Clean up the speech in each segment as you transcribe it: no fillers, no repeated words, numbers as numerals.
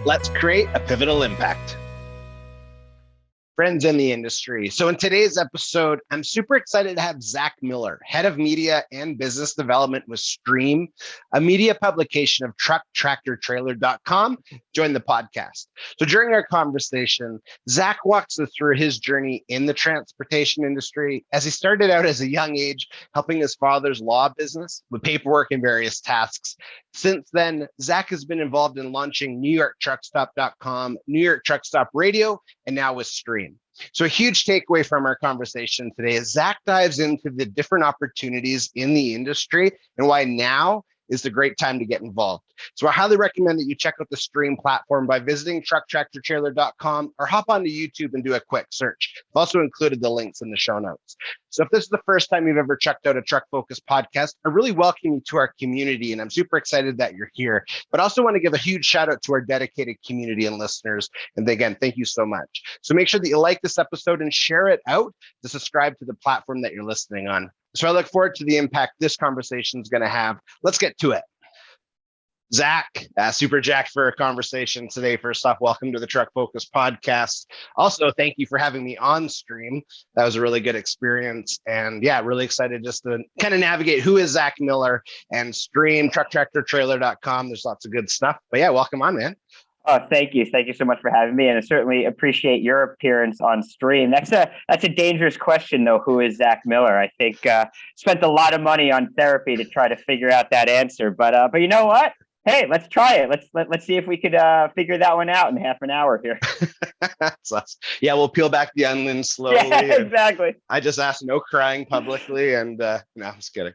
Let's create a pivotal impact. Friends in the industry. So in today's episode, I'm super excited to have Zach Miller, head of media and business development with STTTREAM, a media publication of TruckTractorTrailer.com, join the podcast. So during our conversation, Zach walks us through his journey in the transportation industry as he started out as a young age, helping his father's law business with paperwork and various tasks. Since then, Zach has been involved in launching NewYorkTruckStop.com, New York Truck Stop Radio, and now with STTTREAM. So a huge takeaway from our conversation today is Zach dives into the different opportunities in the industry and why now is the great time to get involved. So I highly recommend that you check out the STTTREAM platform by visiting TruckTractorTrailer.com or hop onto YouTube and do a quick search. I've also included the links in the show notes. So if this is the first time you've ever checked out a Truck Focus podcast, I really welcome you to our community, and I'm super excited that you're here. But I also want to give a huge shout out to our dedicated community and listeners. And again, thank you so much. So make sure that you like this episode and share it out to subscribe to the platform that you're listening on. So I look forward to the impact this conversation is going to have. Let's get to it. Zach, super jacked for a conversation today. First off, welcome to the Truck Focus podcast. Also, thank you for having me on STTTREAM. That was a really good experience. And yeah, really excited just to kind of navigate who is Zach Miller and STTTREAM, TruckTractorTrailer.com. There's lots of good stuff. But yeah, welcome on, man. Oh, thank you. Thank you so much for having me. And I certainly appreciate your appearance on STTTREAM. That's a dangerous question, though. Who is Zach Miller? I think spent a lot of money on therapy to try to figure out that answer. But you know what? Hey, let's try it. Let's see if we could figure that one out in half an hour here. Yeah, we'll peel back the onion slowly. Yeah, exactly. I just asked no crying publicly, and no, I'm just kidding.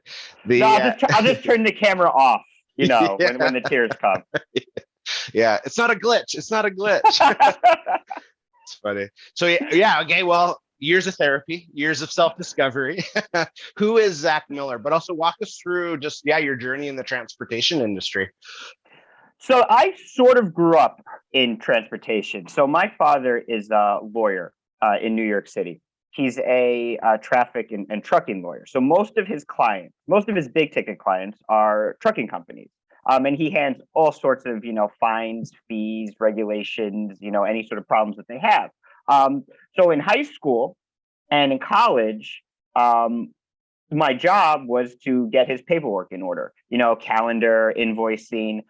I'll just turn the camera off. You know, Yeah. when the tears come. Yeah, it's not a glitch. It's not a glitch. It's funny. So yeah, okay. Well, years of therapy, years of self-discovery. Who is Zach Miller? But also walk us through just your journey in the transportation industry. So I sort of grew up in transportation. So my father is a lawyer in New York City. He's a traffic and trucking lawyer. So most of his big ticket clients are trucking companies. And he hands all sorts of, fines, fees, regulations, any sort of problems that they have. So in high school and in college, my job was to get his paperwork in order, calendar, invoicing.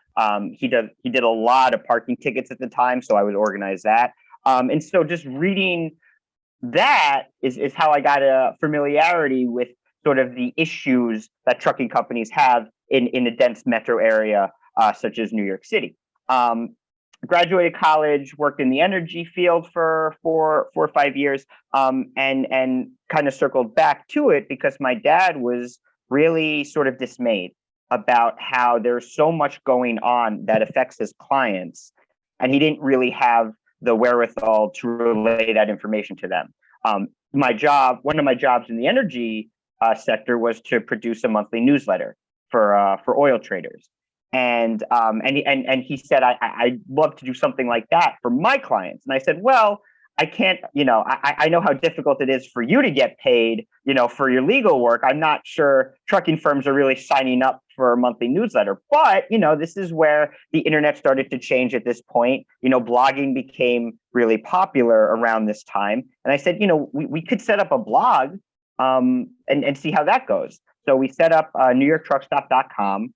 He did a lot of parking tickets at the time, so I would organize that. And so just reading that is how I got a familiarity with sort of the issues that trucking companies have in a dense metro area such as New York City. Graduated college, worked in the energy field for 4 or 5 years, and kind of circled back to it because my dad was really sort of dismayed about how there's so much going on that affects his clients, and he didn't really have the wherewithal to relay that information to them. One of my jobs in the energy sector was to produce a monthly newsletter for oil traders. And he said, I'd love to do something like that for my clients. And I said, well, I can't, I know how difficult it is for you to get paid, for your legal work. I'm not sure trucking firms are really signing up for a monthly newsletter, but, this is where the internet started to change at this point. Blogging became really popular around this time. And I said, we could set up a blog and see how that goes. So we set up NewYorkTruckStop.com.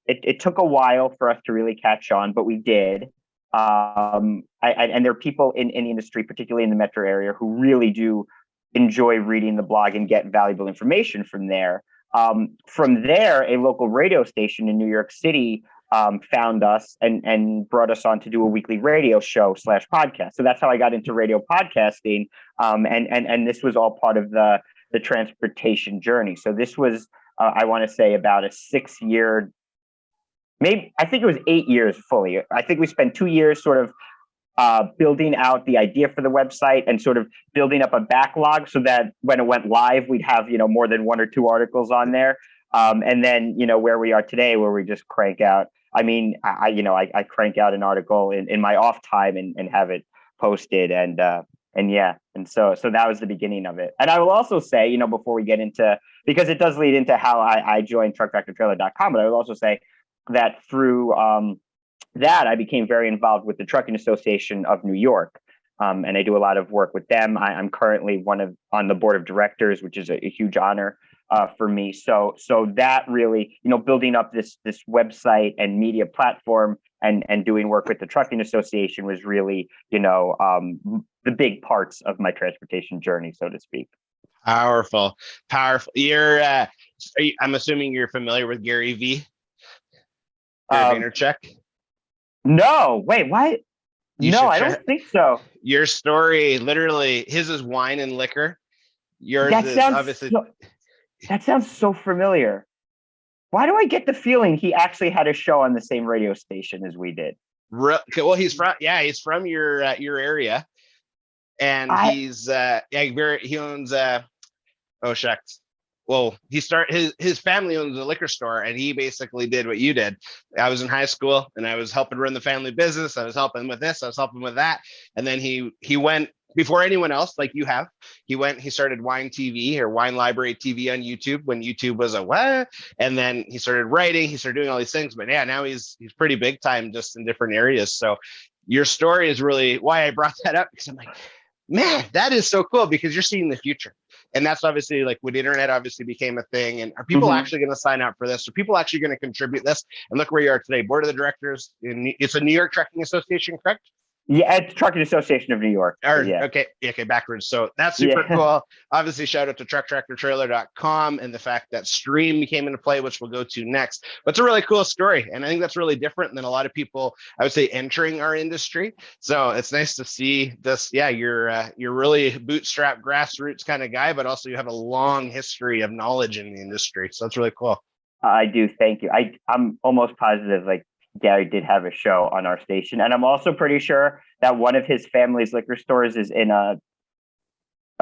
It took a while for us to really catch on, but we did. And there are people in the industry, particularly in the metro area, who really do enjoy reading the blog and get valuable information from there. From there, a local radio station in New York City found us and brought us on to do a weekly radio show / podcast. So that's how I got into radio podcasting. And this was all part of the transportation journey. So this was, I want to say, about a 6-year, maybe, I think it was 8 years fully. I think we spent 2 years sort of building out the idea for the website and sort of building up a backlog so that when it went live, we'd have, more than 1 or 2 articles on there. And then, where we are today, where we just crank out. I mean, I crank out an article in my off time and have it posted. And so that was the beginning of it. And I will also say, before we get into, because it does lead into how I joined TruckTractorTrailer.com, but I will also say that through that, I became very involved with the Trucking Association of New York. And I do a lot of work with them. I'm currently on the board of directors, which is a huge honor for me. So that really, building up this website and media platform and doing work with the Trucking Association was really, the big parts of my transportation journey, so to speak. Powerful. I'm assuming you're familiar with Gary V. Gary Vaynerchuk. No, wait, what? No, I don't think so. Your story, literally, his is wine and liquor. Yours is obviously. That sounds so familiar. Why do I get the feeling he actually had a show on the same radio station as we did? Well, he's from your area, and he owns oh shucks. Well, his family owns a liquor store, and he basically did what you did. I was in high school, and I was helping run the family business. I was helping with this, I was helping with that, and then he went before anyone else, like you have. He started Wine TV or Wine Library TV on YouTube when YouTube was a what, and then he started writing. He started doing all these things, but yeah, now he's pretty big time just in different areas. So your story is really why I brought that up, because I'm like, man, that is so cool, because you're seeing the future. And that's obviously like when internet obviously became a thing. And are people actually going to sign up for this? Are people actually going to contribute this? And look where you are today. Board of the directors. It's a New York Trucking Association, correct? Yeah, it's Trucking Association of New York. Yeah. Okay, backwards. So that's super cool. Obviously, shout out to trucktractortrailer.com and the fact that Stream came into play, which we'll go to next. But it's a really cool story. And I think that's really different than a lot of people, I would say, entering our industry. So it's nice to see this. Yeah, you're really bootstrap, grassroots kind of guy, but also you have a long history of knowledge in the industry. So that's really cool. I do. Thank you. I'm almost positive, like, Gary did have a show on our station, and I'm also pretty sure that one of his family's liquor stores is in a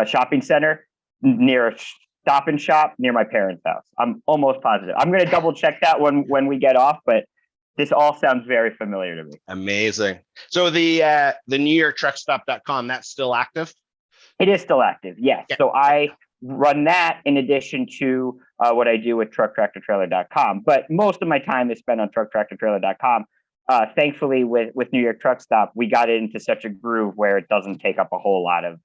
shopping center near a Stop and Shop near my parents' house. I'm almost positive. I'm going to double check that when we get off, but this all sounds very familiar to me. Amazing. So the NewYorkTruckStop.com, that's still active? It is still active, yes. Yeah. So I run that in addition to what I do with TruckTractorTrailer.com. But most of my time is spent on TruckTractorTrailer.com. Thankfully, with New York Truck Stop, we got into such a groove where it doesn't take up a whole lot of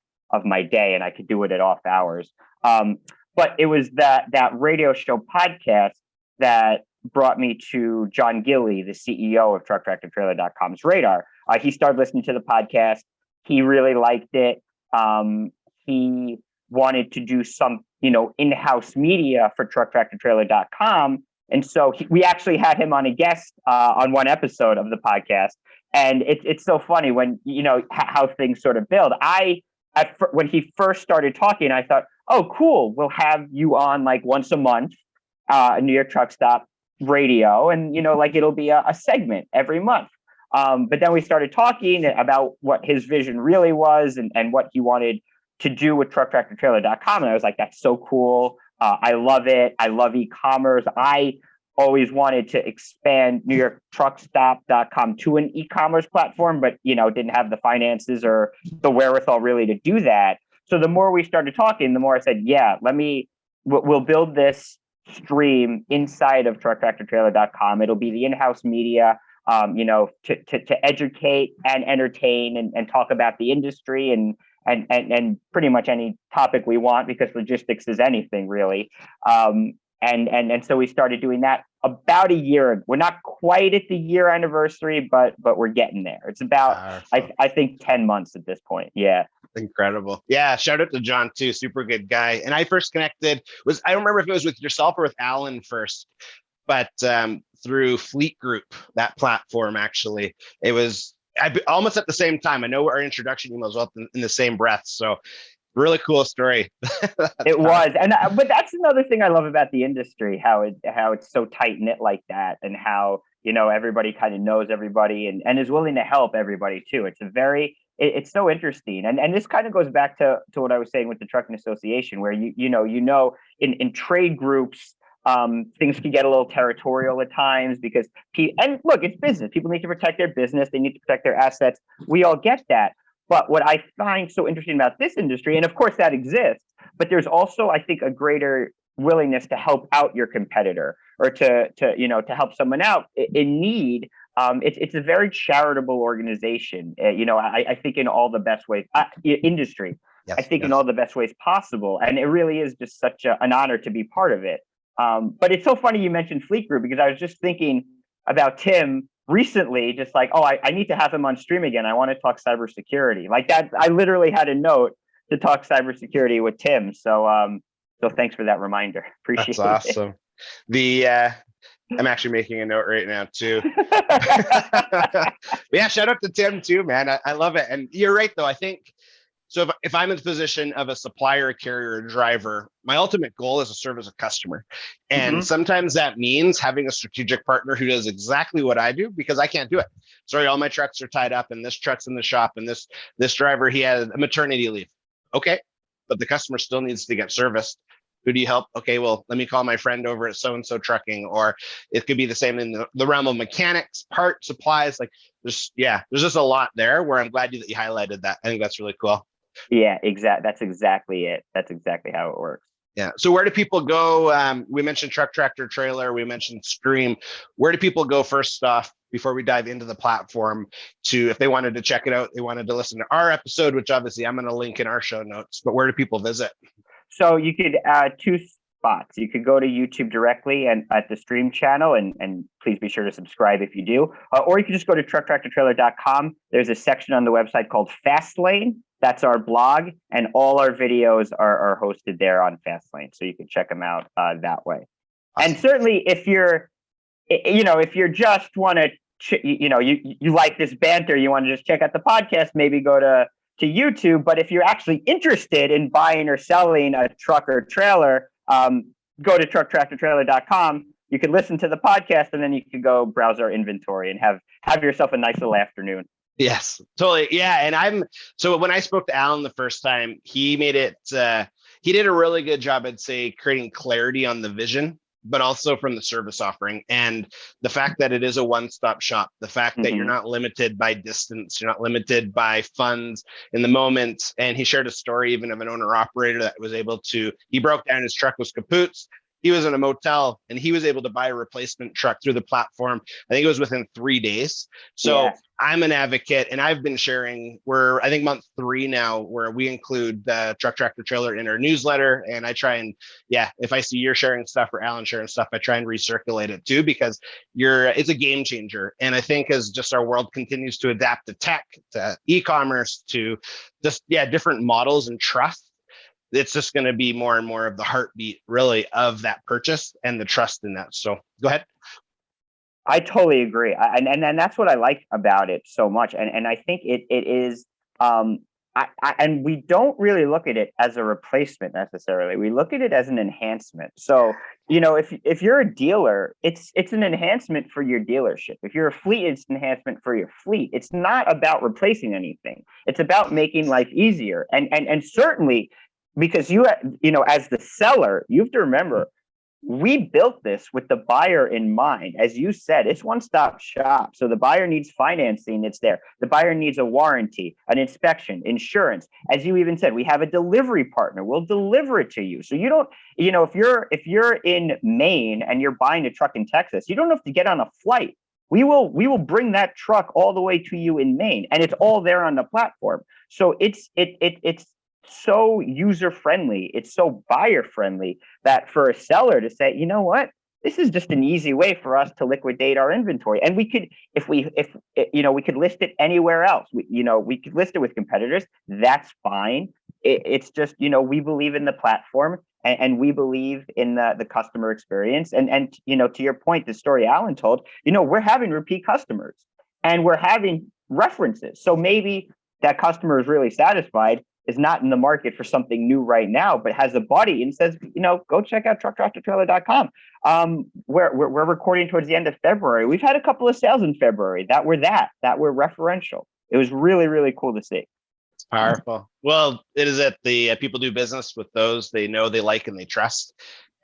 my day, and I could do it at off hours. But it was that radio show podcast that brought me to John Gilley, the CEO of TruckTractorTrailer.com's radar. He started listening to the podcast. He really liked it. He wanted to do some, in-house media for TruckTractorTrailer.com. And so we actually had him on a guest on one episode of the podcast. And it's so funny when, how things sort of build. When he first started talking, I thought, oh, cool, we'll have you on like once a month, New York Truck Stop radio. And, it'll be a segment every month. But then we started talking about what his vision really was and what he wanted to do with TruckTractorTrailer.com. And I was like, that's so cool. I love it. I love e-commerce. I always wanted to expand NewYorkTruckStop.com to an e-commerce platform, but, didn't have the finances or the wherewithal really to do that. So the more we started talking, the more I said, yeah, we'll build this stream inside of TruckTractorTrailer.com. It'll be the in-house media, to educate and entertain and talk about the industry and pretty much any topic we want, because logistics is anything really. And so we started doing that about a year. We're not quite at the year anniversary, but we're getting there. It's about, I think 10 months at this point. Yeah. Incredible. Yeah. Shout out to John too. Super good guy. And I first connected I don't remember if it was with yourself or with Alan first, but through Fleet Group, that platform, actually, it was almost at the same time. I know our introduction emails up in the same breath. So really cool story. It was. But that's another thing I love about the industry, how it's so tight knit like that, and how, everybody kind of knows everybody and is willing to help everybody too. It's so interesting. And this kind of goes back to what I was saying with the Trucking Association, where in trade groups, things can get a little territorial at times because and look, it's business. People need to protect their business. They need to protect their assets. We all get that. But what I find so interesting about this industry, and of course that exists, but there's also, I think, a greater willingness to help out your competitor or to help someone out in need, It's a very charitable organization. I think in all the best ways, industry. I Yes, think in yes. all the best ways possible, and it really is just such an honor to be part of it. But it's so funny you mentioned Fleet Group, because I was just thinking about Tim recently, just like, oh, I need to have him on stream again. I want to talk cybersecurity. Like that, I literally had a note to talk cybersecurity with Tim. So thanks for that reminder. That's Appreciate it. awesome. I'm actually making a note right now too. Yeah, shout out to Tim too, man. I love it. And you're right though. I think so. If I'm in the position of a supplier, a carrier, a driver, my ultimate goal is to serve as a customer. And Mhm. sometimes that means having a strategic partner who does exactly what I do, because I can't do it. Sorry, all my trucks are tied up and this truck's in the shop and this driver, he had a maternity leave. Okay. But the customer still needs to get serviced. Who do you help? Okay, well, let me call my friend over at so-and-so trucking, or it could be the same in the realm of mechanics, part supplies. Like there's just a lot there where I'm glad that you highlighted that. I think that's really cool. Yeah, That's exactly it. That's exactly how it works. Yeah. So where do people go? We mentioned truck, tractor, trailer. We mentioned Stream. Where do people go first off before we dive into the platform to, if they wanted to check it out, they wanted to listen to our episode, which obviously I'm going to link in our show notes, but where do people visit? So you could two spots. You could go to YouTube directly and at the stream channel, and please be sure to subscribe if you do. Or you can just go to trucktractortrailer.com. There's a section on the website called Fastlane. That's our blog, and all our videos are hosted there on Fastlane. So you can check them out that way. Awesome. And certainly if you're just want to, you like this banter, you want to just check out the podcast, maybe go to YouTube. But if you're actually interested in buying or selling a truck or trailer, go to trucktractortrailer.com. You can listen to the podcast, and then you can go browse our inventory and have yourself a nice little afternoon. Yes, totally. Yeah. And so when I spoke to Alan the first time, he made it, he did a really good job, I'd say, creating clarity on the vision, but also from the service offering, and the fact that it is a one-stop shop, the fact that you're not limited by distance, you're not limited by funds in the moment. And he shared a story even of an owner operator that was able to, he broke down, his truck was kaput. He was in a motel and he was able to buy a replacement truck through the platform. I think it was within 3 days. So yeah. I'm an advocate, and I've been sharing, we're, I think, month 3 now, where we include the Truck Tractor Trailer in our newsletter. And I try and, if I see you're sharing stuff or Alan sharing stuff, I try and recirculate it too, because it's a game changer. And I think as just our world continues to adapt to tech, to e-commerce, to just, different models and trust, it's just going to be more and more of the heartbeat, really, of that purchase and the trust in that. So go ahead. I totally agree. And that's what I like about it so much. And I think it is, and we don't really look at it as a replacement necessarily. We look at it as an enhancement. So, if you're a dealer, it's an enhancement for your dealership. If you're a fleet, it's an enhancement for your fleet. It's not about replacing anything. It's about making life easier. And certainly, because as the seller, you have to remember, we built this with the buyer in mind. As you said, it's one-stop shop. So the buyer needs financing, it's there. The buyer needs a warranty, an inspection, insurance. As you even said, we have a delivery partner. We'll deliver it to you. So you don't, if you're in Maine and you're buying a truck in Texas, you don't have to get on a flight. We will bring that truck all the way to you in Maine, and it's all there on the platform. So it's so user-friendly, it's so buyer-friendly, that for a seller to say, you know what, this is just an easy way for us to liquidate our inventory. And we could, we could list it anywhere else. We could list it with competitors. That's fine. It's just, we believe in the platform, and we believe in the customer experience. And to your point, the story Alan told, we're having repeat customers and we're having references. So maybe that customer is really satisfied, is not in the market for something new right now, but has a buddy and says, go check out trucktractortrailer.com. We're recording towards the end of February. We've had a couple of sales in February that were referential. It was really, really cool to see. It's powerful. Well, it is that the people do business with those they know, they like, and they trust.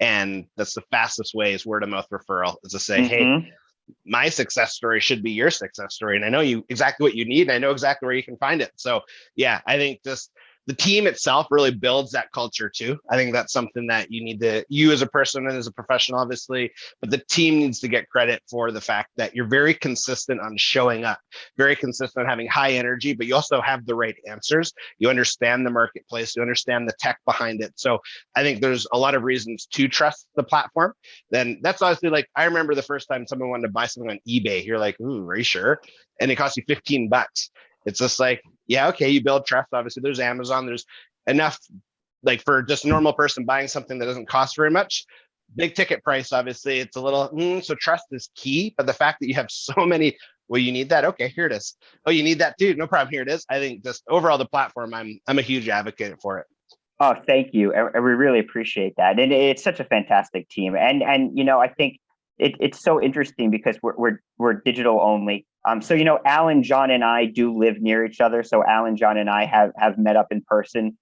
And that's the fastest way, is word of mouth referral, is to say, hey, my success story should be your success story. And I know exactly what you need. And I know exactly where you can find it. So I think just the team itself really builds that culture too. I think that's something that you as a person and as a professional, obviously, but the team needs to get credit for the fact that you're very consistent on showing up, very consistent on having high energy, but you also have the right answers. You understand the marketplace, you understand the tech behind it. So I think there's a lot of reasons to trust the platform. Then that's obviously like, I remember the first time someone wanted to buy something on eBay, you're like, ooh, are you sure? And it costs you $15. It's just like, yeah, okay, you build trust. Obviously, there's Amazon. There's enough, like for just a normal person buying something that doesn't cost very much. Big ticket price, obviously, it's a little. So trust is key. But the fact that you have so many, well, you need that. Okay, here it is. Oh, you need that too. No problem. Here it is. I think just overall the platform, I'm a huge advocate for it. Oh, thank you. And we really appreciate that. And it's such a fantastic team. And I think it's so interesting because we're digital only. So Alan, John, and I do live near each other. So Alan, John, and I have met up in person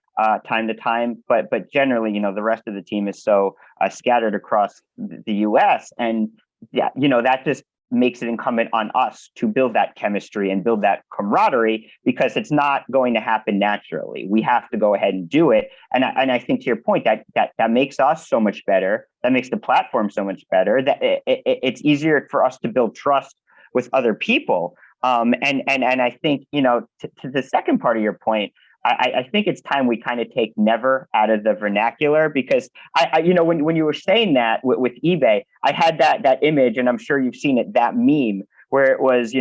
time to time. But generally, the rest of the team is so scattered across the U.S. And yeah, that just makes it incumbent on us to build that chemistry and build that camaraderie, because it's not going to happen naturally. We have to go ahead and do it. And I think to your point, that makes us so much better. That makes the platform so much better. That it's easier for us to build trust with other people. And I think, to the second part of your point, I think it's time we kind of take never out of the vernacular, because when you were saying that with eBay, I had that image, and I'm sure you've seen it, that meme where it was,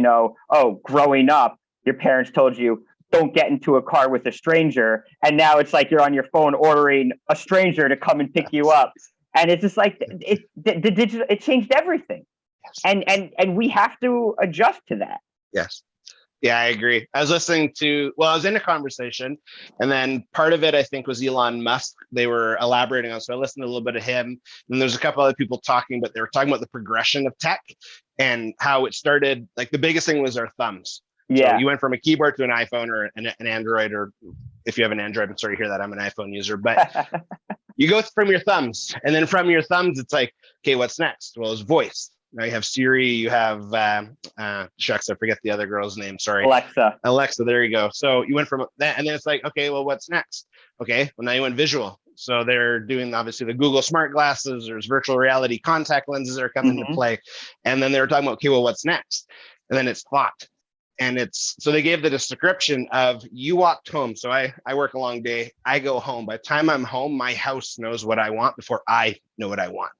oh, growing up, your parents told you, don't get into a car with a stranger. And now it's like you're on your phone ordering a stranger to come and pick you up. And it's just like the digital, it changed everything. And we have to adjust to that. Yes. Yeah, I agree. I was in a conversation, and then part of it, I think, was Elon Musk. They were elaborating on, so I listened to a little bit of him. And there's a couple other people talking, but they were talking about the progression of tech and how it started. Like the biggest thing was our thumbs. Yeah. So you went from a keyboard to an iPhone or an Android, or if you have an Android, I'm sorry to hear that. I'm an iPhone user, but you go from your thumbs, and then from your thumbs, it's like, okay, what's next? Well, it's voice. Now you have Siri, you have, shucks, I forget the other girl's name, sorry. Alexa, there you go. So you went from that, and then it's like, okay, well, what's next? Okay, well, now you went visual. So they're doing, obviously, the Google smart glasses, there's virtual reality contact lenses that are coming into play. And then they were talking about, okay, well, what's next? And then it's thought. And so they gave the description of, you walked home. So I work a long day, I go home. By the time I'm home, my house knows what I want before I know what I want.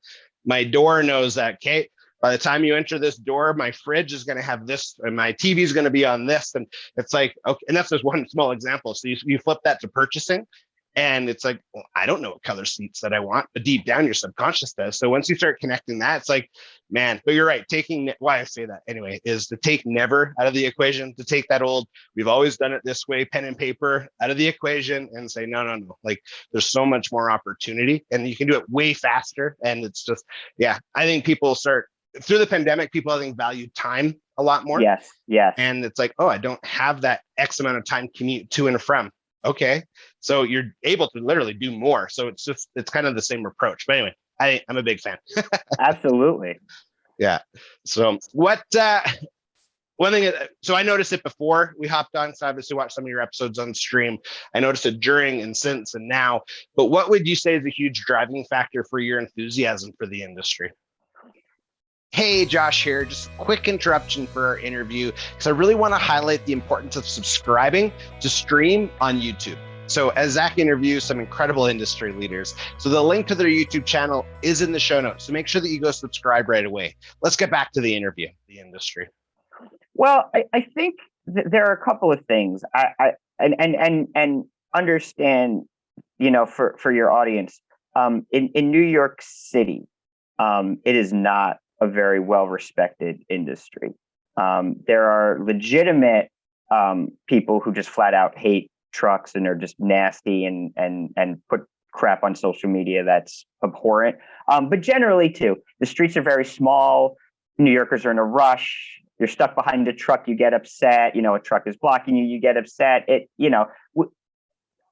My door knows that, okay, by the time you enter this door, my fridge is going to have this, and my TV is going to be on this. And it's like, okay, and that's just one small example. So you flip that to purchasing, and it's like, well, I don't know what color seats that I want, but deep down your subconscious does. So once you start connecting that, it's like, man, but you're right. Why I say that anyway, is to take never out of the equation, to take that old, we've always done it this way, pen and paper out of the equation, and say, no. Like there's so much more opportunity, and you can do it way faster. And it's just, yeah, I think people start, through the pandemic, people, I think, valued time a lot more. Yes. And it's like, oh, I don't have that X amount of time commute to and from. Okay. So you're able to literally do more. So it's kind of the same approach. But anyway, I'm a big fan. Absolutely. Yeah. So one thing, so I noticed it before we hopped on, so I obviously watched some of your episodes on stream. I noticed it during and since and now. But what would you say is a huge driving factor for your enthusiasm for the industry? Hey, Josh here. Just a quick interruption for our interview, because I really want to highlight the importance of subscribing to Stream on YouTube. So as Zach interviews some incredible industry leaders, so the link to their YouTube channel is in the show notes. So make sure that you go subscribe right away. Let's get back to the interview, the industry. Well, I think there are a couple of things and understand, for your audience, in New York City, it is not a very well-respected industry. There are legitimate people who just flat out hate trucks and are just nasty and put crap on social media that's abhorrent. But generally, too, the streets are very small. New Yorkers are in a rush. You're stuck behind a truck, you get upset. A truck is blocking you, you get upset.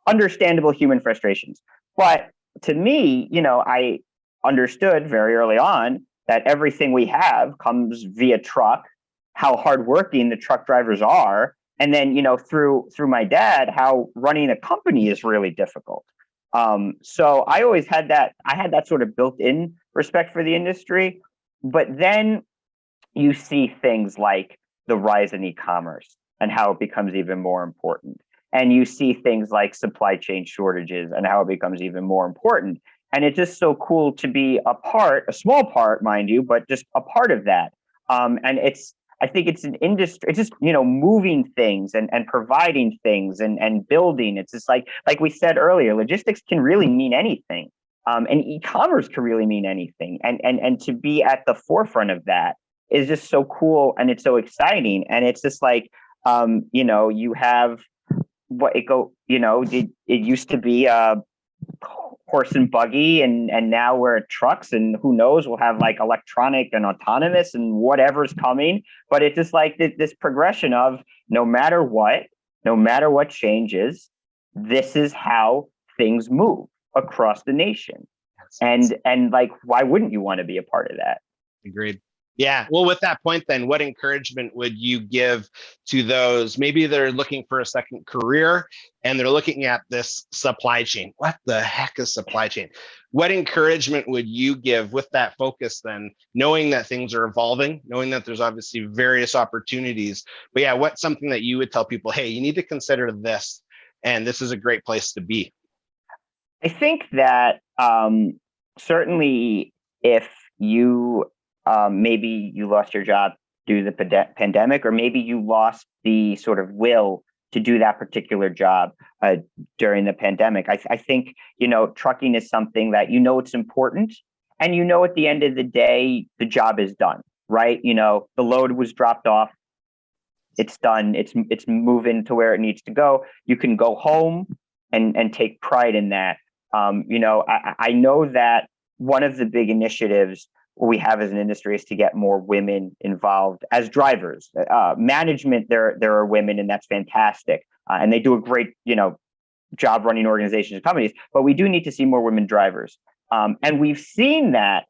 Understandable human frustrations. But to me, I understood very early on that everything we have comes via truck, how hardworking the truck drivers are, and then, through my dad, how running a company is really difficult. So I always had that sort of built-in respect for the industry. But then you see things like the rise in e-commerce and how it becomes even more important. And you see things like supply chain shortages and how it becomes even more important. And it's just so cool to be a small part, mind you, but just a part of that. And I think it's an industry, it's just, moving things and providing things and building. It's just like we said earlier, logistics can really mean anything. And e-commerce can really mean anything. And to be at the forefront of that is just so cool, and it's so exciting. And it's just like, you have it used to be horse and buggy, and now we're at trucks, and who knows, we'll have like electronic and autonomous and whatever's coming. But it's just like this progression of no matter what changes, this is how things move across the nation. And like, why wouldn't you want to be a part of that? Agreed. Yeah. Well, with that point, then, what encouragement would you give to those? Maybe they're looking for a second career and they're looking at this supply chain. What the heck is supply chain? What encouragement would you give with that focus, then, knowing that things are evolving, knowing that there's obviously various opportunities? But yeah, what's something that you would tell people, hey, you need to consider this, and this is a great place to be? I think that certainly if you maybe you lost your job due to the pandemic, or maybe you lost the sort of will to do that particular job during the pandemic. I think, trucking is something that, it's important. And, at the end of the day, the job is done, right? The load was dropped off. It's done. It's moving to where it needs to go. You can go home and take pride in that. I know that one of the big initiatives we have as an industry is to get more women involved as drivers. Management, there are women, and that's fantastic. And they do a great, job running organizations and companies, but we do need to see more women drivers. And we've seen that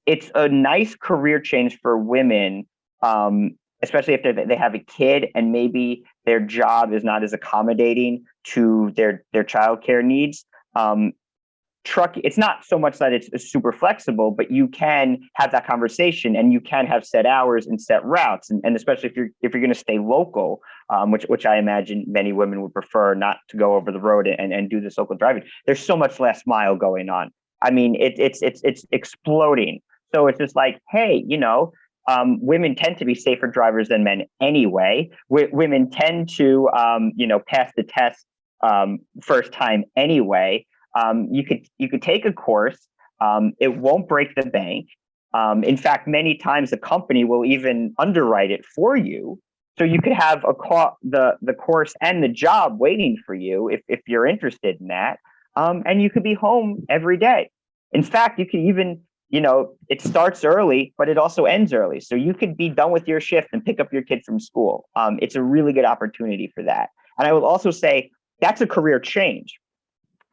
it's a nice career change for women, especially if they have a kid and maybe their job is not as accommodating to their childcare needs. It's not so much that it's super flexible, but you can have that conversation and you can have set hours and set routes. And especially if you're going to stay local, which I imagine many women would prefer not to go over the road and do this local driving. There's so much less mile going on. I mean, it's exploding. So it's just like, hey, women tend to be safer drivers than men anyway. Women tend to, pass the test first time anyway. You could take a course. It won't break the bank. In fact, many times the company will even underwrite it for you, so you could have the course and the job waiting for you if you're interested in that. And you could be home every day. In fact, you could even, it starts early, but it also ends early. So you could be done with your shift and pick up your kid from school. It's a really good opportunity for that. And I will also say that's a career change.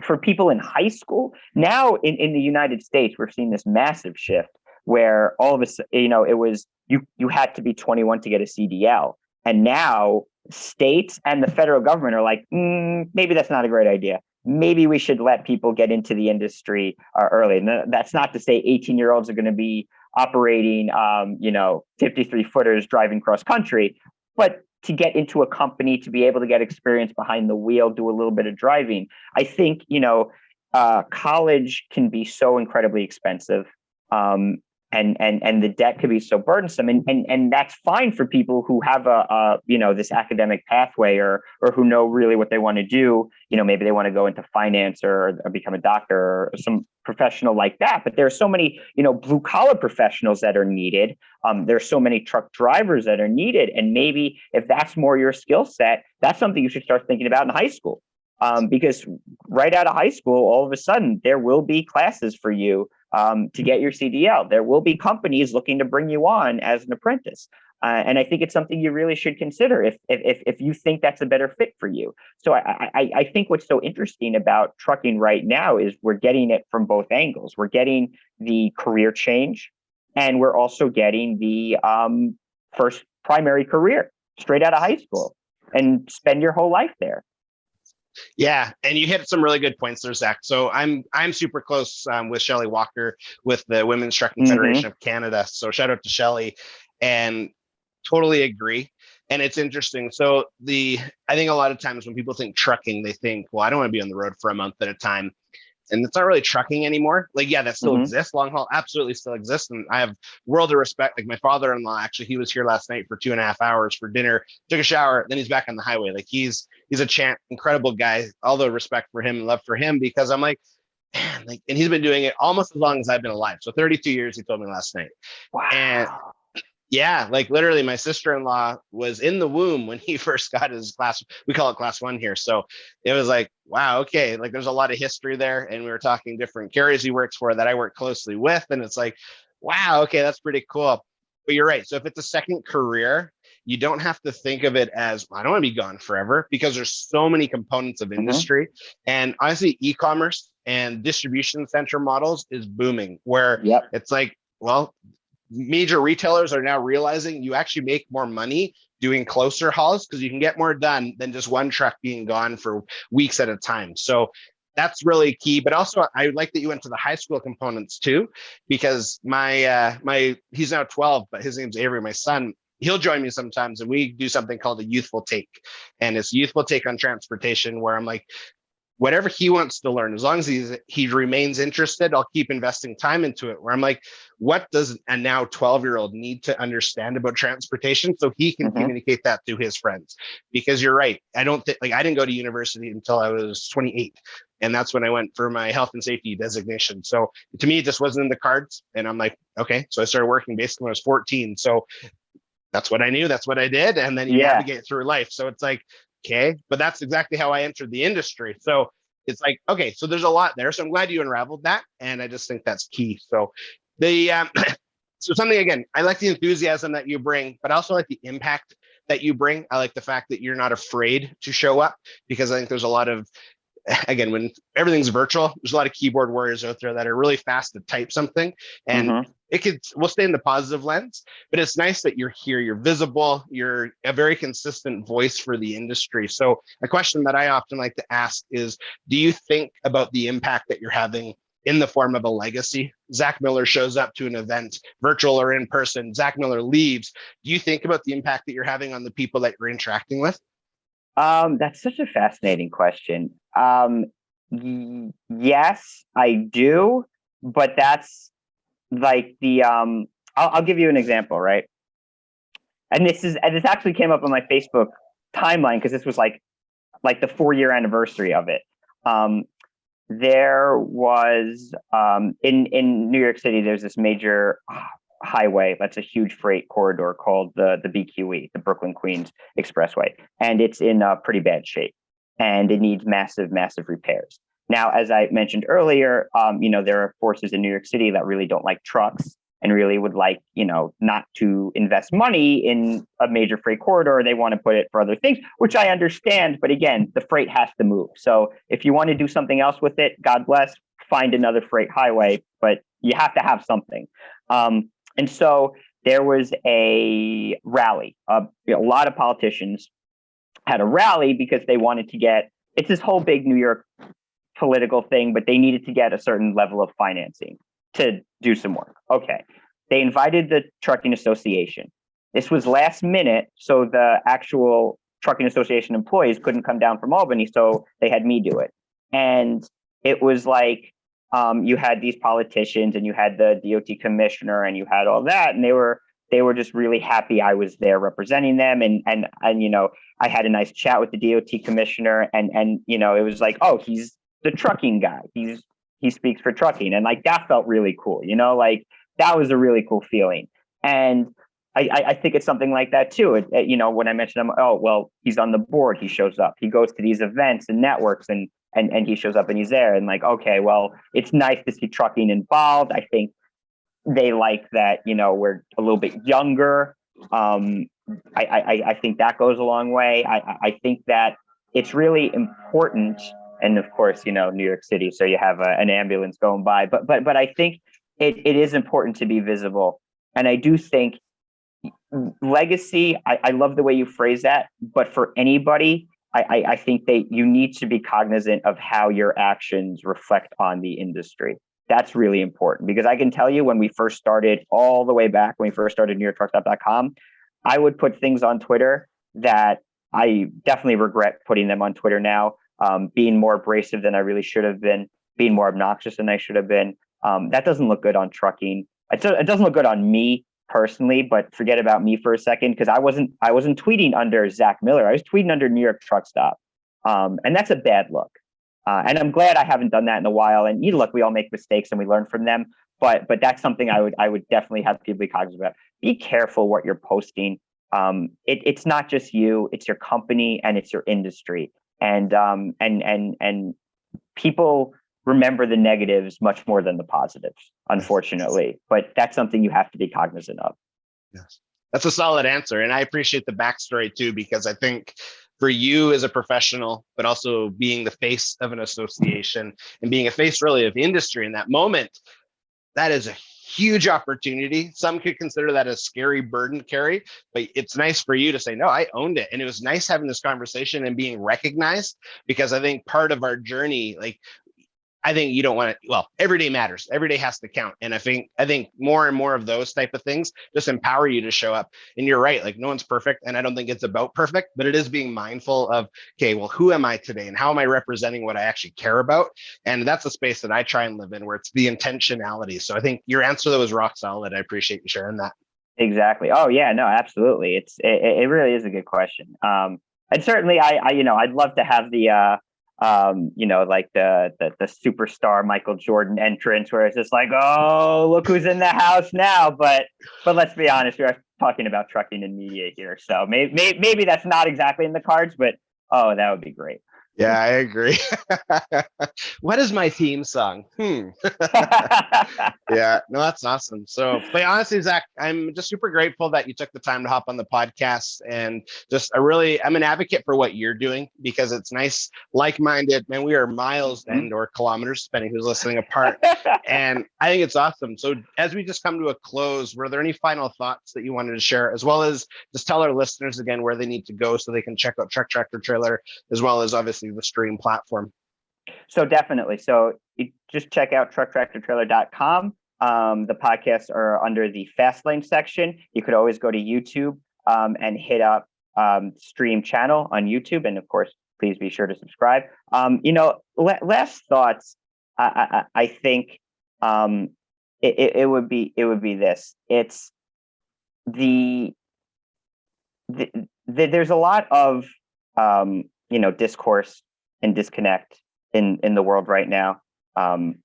For people in high school, now in the United States, we're seeing this massive shift where all of a sudden, it was you had to be 21 to get a CDL. And now states and the federal government are like, maybe that's not a great idea. Maybe we should let people get into the industry early. And that's not to say 18-year-olds are going to be operating, 53 footers driving cross country, but to get into a company, to be able to get experience behind the wheel, do a little bit of driving. I think, college can be so incredibly expensive. And the debt could be so burdensome, and that's fine for people who have this academic pathway or who know really what they want to do. Maybe they want to go into finance or become a doctor or some professional like that. But there are so many blue collar professionals that are needed. There's so many truck drivers that are needed, and maybe if that's more your skill set, that's something you should start thinking about in high school. Because right out of high school, all of a sudden there will be classes for you to get your CDL. There will be companies looking to bring you on as an apprentice. And I think it's something you really should consider if you think that's a better fit for you. So I think what's so interesting about trucking right now is we're getting it from both angles. We're getting the career change, and we're also getting the first primary career straight out of high school. and spend your whole life there. Yeah, and you hit some really good points there, Zach. So I'm super close with Shelley Walker with the Women's Trucking Federation of Canada. So shout out to Shelley, and totally agree. And it's interesting. So I think a lot of times when people think trucking, they think, well, I don't want to be on the road for a month at a time. And it's not really trucking anymore. Like, yeah, that still exists. Long haul absolutely still exists. And I have world of respect. Like my father-in-law, actually, he was here last night for 2.5 hours for dinner, took a shower, then he's back on the highway. Like he's a champ, incredible guy. All the respect for him and love for him, because I'm like, man, like, and he's been doing it almost as long as I've been alive. So 32 years, he told me last night. Wow. And yeah, like literally my sister-in-law was in the womb when he first got his class. We call it class 1 here. So it was like, wow, okay. Like there's a lot of history there. And we were talking different carriers he works for that I work closely with. And it's like, wow, okay, that's pretty cool. But you're right. So if it's a second career, you don't have to think of it as, I don't want to be gone forever, because there's so many components of industry. And honestly, e-commerce and distribution center models is booming, where it's like, well, major retailers are now realizing you actually make more money doing closer hauls because you can get more done than just one truck being gone for weeks at a time. So that's really key. But also, I like that you went to the high school components too, because my he's now 12, but his name's Avery, my son. He'll join me sometimes, and we do something called a youthful take, and it's youthful take on transportation, where I'm like, whatever he wants to learn, as long as he remains interested, I'll keep investing time into it. Where I'm like, what does a now 12-year-old need to understand about transportation so he can communicate that to his friends? Because you're right. I didn't go to university until I was 28. And that's when I went for my health and safety designation. So to me, it just wasn't in the cards. And I'm like, okay. So I started working basically when I was 14. So that's what I knew. That's what I did. And then you navigate through life. So it's like, okay, but that's exactly how I entered the industry. So it's like, okay, so there's a lot there. So I'm glad you unraveled that. And I just think that's key. So so something, again, I like the enthusiasm that you bring, but I also like the impact that you bring. I like the fact that you're not afraid to show up, because I think there's a lot of, again, when everything's virtual, there's a lot of keyboard warriors out there that are really fast to type something, and we'll stay in the positive lens, but it's nice that you're here, you're visible, you're a very consistent voice for the industry. So a question that I often like to ask is, do you think about the impact that you're having in the form of a legacy? Zach Miller shows up to an event, virtual or in person, Zach Miller leaves. Do you think about the impact that you're having on the people that you're interacting with? That's such a fascinating question. Yes, I do, but that's like I'll give you an example, right? And this actually came up on my Facebook timeline, because this was like the 4-year anniversary of it. There was in New York City, there's this major highway that's a huge freight corridor called the BQE, the Brooklyn Queens Expressway, and it's in pretty bad shape, and it needs massive repairs. Now, as I mentioned earlier, there are forces in New York City that really don't like trucks and really would like, not to invest money in a major freight corridor. They want to put it for other things, which I understand. But again, the freight has to move. So if you want to do something else with it, God bless, find another freight highway, but you have to have something. And so there was a rally. A lot of politicians had a rally because they wanted to it's this whole big New York political thing, but they needed to get a certain level of financing to do some work. Okay. They invited the Trucking Association. This was last minute, so the actual Trucking Association employees couldn't come down from Albany, so they had me do it. And it was like, you had these politicians, and you had the DOT commissioner, and you had all that, and they were just really happy I was there representing them. And I had a nice chat with the DOT commissioner, and it was like, oh, he's the trucking guy. He speaks for trucking. And like, that felt really cool, like that was a really cool feeling. And I think it's something like that too. When I mentioned him, oh, well, he's on the board, he shows up, he goes to these events and networks, and he shows up and he's there, and like, okay, well, it's nice to see trucking involved. I think they like that, we're a little bit younger. I think that goes a long way. I think that it's really important. And of course, New York City, so you have an ambulance going by, but I think it is important to be visible. And I do think legacy, I love the way you phrase that, but for anybody, I think you need to be cognizant of how your actions reflect on the industry. That's really important, because I can tell you, when we first started, all the way back when we first started NewYorkTruckStop.com, I would put things on Twitter that I definitely regret putting them on Twitter now, being more abrasive than I really should have been, being more obnoxious than I should have been. That doesn't look good on trucking. It doesn't look good on me personally, but forget about me for a second, because I wasn't tweeting under Zach Miller. I was tweeting under New York Truck Stop. And that's a bad look. And I'm glad I haven't done that in a while. And look, we all make mistakes and we learn from them. But that's something I would definitely have people be cognizant about. Be careful what you're posting. It's not just you, it's your company and it's your industry. And people remember the negatives much more than the positives, unfortunately. But that's something you have to be cognizant of. Yes. That's a solid answer. And I appreciate the backstory too, because I think for you as a professional, but also being the face of an association and being a face really of the industry in that moment, that is a huge opportunity. Some could consider that a scary burden to carry, but it's nice for you to say, no, I owned it. And it was nice having this conversation and being recognized, because I think part of our journey, like, I think you don't want to, well, every day matters. Every day has to count. And I think more and more of those type of things just empower you to show up. And you're right, like no one's perfect. And I don't think it's about perfect, but it is being mindful of, okay, well, who am I today? And how am I representing what I actually care about? And that's a space that I try and live in, where it's the intentionality. So I think your answer though was rock solid. I appreciate you sharing that. Exactly. Oh yeah, no, absolutely. It really is a good question. And certainly I'd love to have the, like the superstar Michael Jordan entrance, where it's just like, oh, look who's in the house now. But let's be honest, we're talking about trucking and media here, so maybe that's not exactly in the cards. But oh, that would be great. Yeah, I agree. What is my theme song? Yeah, no, that's awesome. So, but honestly, Zach, I'm just super grateful that you took the time to hop on the podcast, and I'm an advocate for what you're doing, because it's nice, like-minded, man. We are miles and or kilometers, depending who's listening, apart. And I think it's awesome. So as we just come to a close, were there any final thoughts that you wanted to share, as well as just tell our listeners again where they need to go so they can check out Truck Tractor Trailer, as well as obviously the Stream platform? So definitely. So you just check out trucktractortrailer.com. The podcasts are under the Fast Lane section. You could always go to YouTube and hit up Stream channel on YouTube. And of course, please be sure to subscribe. Last thoughts, I think it would be this. It's there's a lot of discourse and disconnect in the world right now, on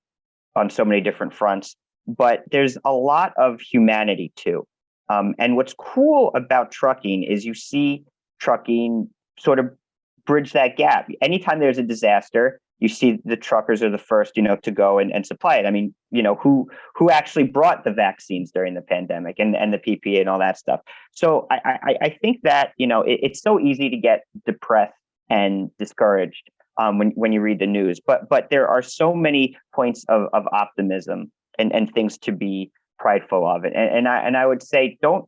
so many different fronts, but there's a lot of humanity too. And what's cool about trucking is you see trucking sort of bridge that gap. Anytime there's a disaster, you see the truckers are the first, to go and supply it. I mean, who actually brought the vaccines during the pandemic and the PPE and all that stuff. So I think that, it's so easy to get depressed and discouraged when you read the news, but there are so many points of optimism and things to be prideful of. And I would say, don't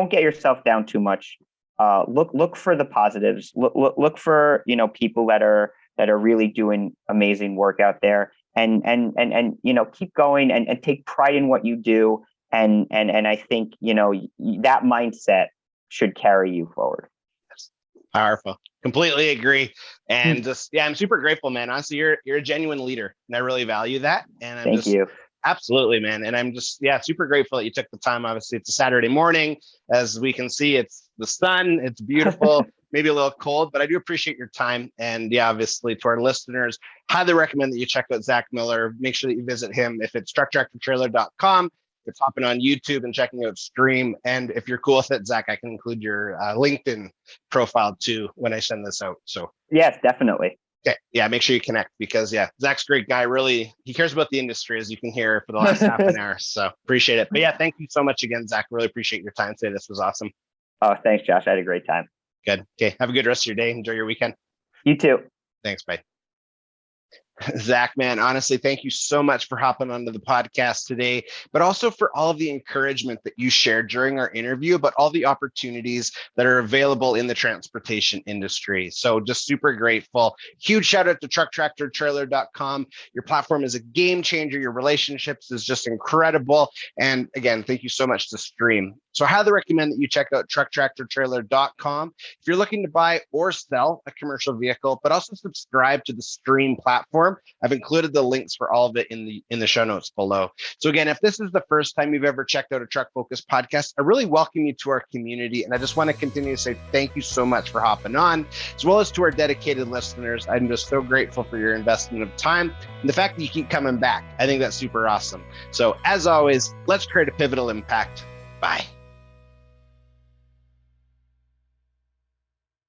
get yourself down too much. Look for the positives. Look for, people that are really doing amazing work out there, and keep going and take pride in what you do. And I think, that mindset should carry you forward. Powerful. Completely agree. And I'm super grateful, man. Honestly, you're a genuine leader, and I really value that. And Thank you. Absolutely, man. And I'm just, super grateful that you took the time. Obviously, it's a Saturday morning. As we can see, it's the sun. It's beautiful, maybe a little cold, but I do appreciate your time. And obviously to our listeners, highly recommend that you check out Zach Miller. Make sure that you visit him. If it's trucktractortrailer.com, it's hopping on YouTube and checking out Stream. And if you're cool with it, Zach, I can include your LinkedIn profile too when I send this out. So yes, definitely. Okay. Yeah. Make sure you connect, because Zach's a great guy. Really, he cares about the industry, as you can hear for the last half an hour. So appreciate it. But thank you so much again, Zach. Really appreciate your time today. This was awesome. Oh, thanks, Josh. I had a great time. Good. Okay. Have a good rest of your day. Enjoy your weekend. You too. Thanks. Bye. Zach, man, honestly, thank you so much for hopping onto the podcast today, but also for all of the encouragement that you shared during our interview about all the opportunities that are available in the transportation industry. So just super grateful. Huge shout out to trucktractortrailer.com. Your platform is a game changer. Your relationships is just incredible. And again, thank you so much to Stream. So I highly recommend that you check out trucktractortrailer.com if you're looking to buy or sell a commercial vehicle, but also subscribe to the Stream platform. I've included the links for all of it in the show notes below. So again, if this is the first time you've ever checked out a Truck Focus podcast, I really welcome you to our community. And I just want to continue to say thank you so much for hopping on, as well as to our dedicated listeners. I'm just so grateful for your investment of time and the fact that you keep coming back. I think that's super awesome. So as always, let's create a pivotal impact. Bye.